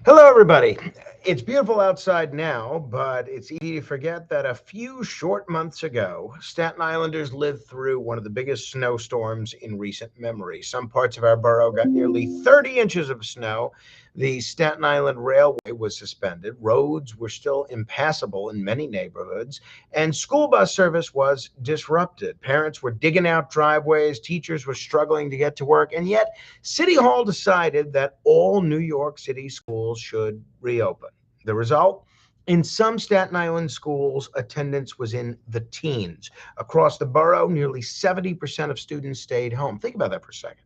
Hello, everybody. It's beautiful outside now, but it's easy to forget that a few short months ago, Staten Islanders lived through one of the biggest snowstorms in recent memory. Some parts of our borough got nearly 30 inches of snow. The Staten Island Railway was suspended. Roads were still impassable in many neighborhoods, and school bus service was disrupted. Parents were digging out driveways, teachers were struggling to get to work, and yet City Hall decided that all New York City schools should reopen. The result? In some Staten Island schools, attendance was in the teens. Across the borough, nearly 70% of students stayed home. Think about that for a second.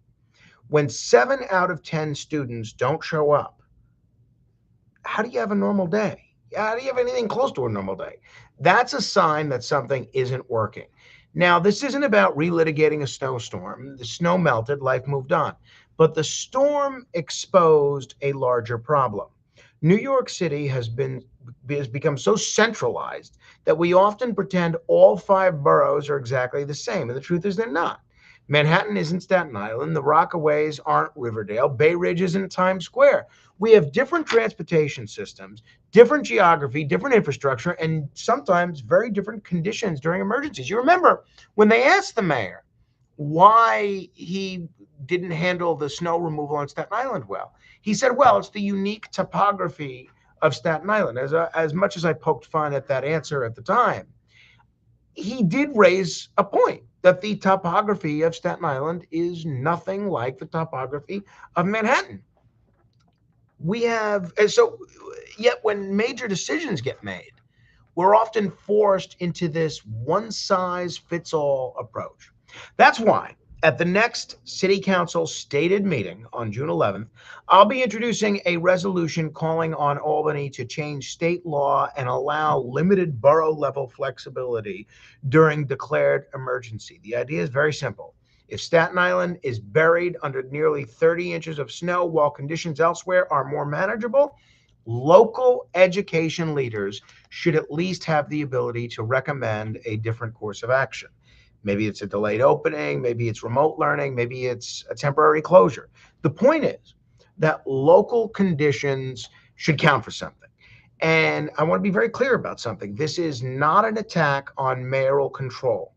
When 7 out of 10 students don't show up, how do you have a normal day? How do you have anything close to a normal day? That's a sign that something isn't working. Now, this isn't about relitigating a snowstorm. The snow melted, life moved on. But the storm exposed a larger problem. New York City has become so centralized that we often pretend all five boroughs are exactly the same, and the truth is they're not. Manhattan isn't Staten Island. The Rockaways aren't Riverdale. Bay Ridge isn't Times Square. We have different transportation systems, different geography, different infrastructure, and sometimes very different conditions during emergencies. You remember when they asked the mayor why he didn't handle the snow removal on Staten Island well. He said, well, it's the unique topography of Staten Island. As much as I poked fun at that answer at the time, he did raise a point that the topography of Staten Island is nothing like the topography of Manhattan. Yet when major decisions get made, we're often forced into this one size fits all approach. That's why at the next City Council stated meeting on June 11th, I'll be introducing a resolution calling on Albany to change state law and allow limited borough level flexibility during declared emergency. The idea is very simple. If Staten Island is buried under nearly 30 inches of snow while conditions elsewhere are more manageable, local education leaders should at least have the ability to recommend a different course of action. Maybe it's a delayed opening, maybe it's remote learning, maybe it's a temporary closure. The point is that local conditions should count for something. And I want to be very clear about something. This is not an attack on mayoral control.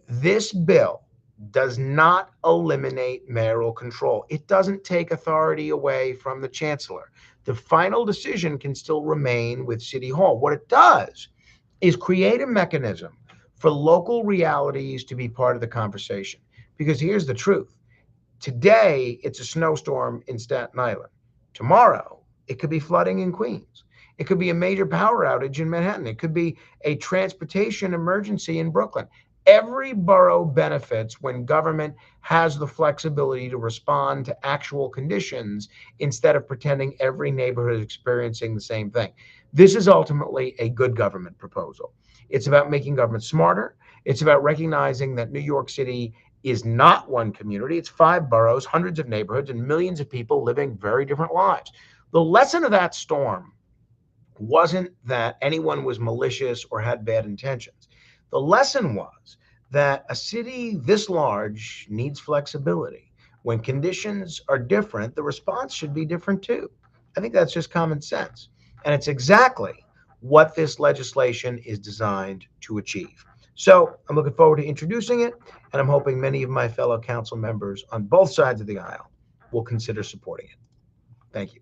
This bill does not eliminate mayoral control. It doesn't take authority away from the chancellor. The final decision can still remain with City Hall. What it does is create a mechanism for local realities to be part of the conversation. Because here's the truth. Today, it's a snowstorm in Staten Island. Tomorrow, it could be flooding in Queens. It could be a major power outage in Manhattan. It could be a transportation emergency in Brooklyn. Every borough benefits when government has the flexibility to respond to actual conditions instead of pretending every neighborhood is experiencing the same thing. This is ultimately a good government proposal. It's about making government smarter. It's about recognizing that New York City is not one community. It's five boroughs, hundreds of neighborhoods, and millions of people living very different lives. The lesson of that storm wasn't that anyone was malicious or had bad intentions. The lesson was that a city this large needs flexibility. When conditions are different, the response should be different too. I think that's just common sense. And it's exactly what this legislation is designed to achieve. So I'm looking forward to introducing it, and I'm hoping many of my fellow council members on both sides of the aisle will consider supporting it. Thank you.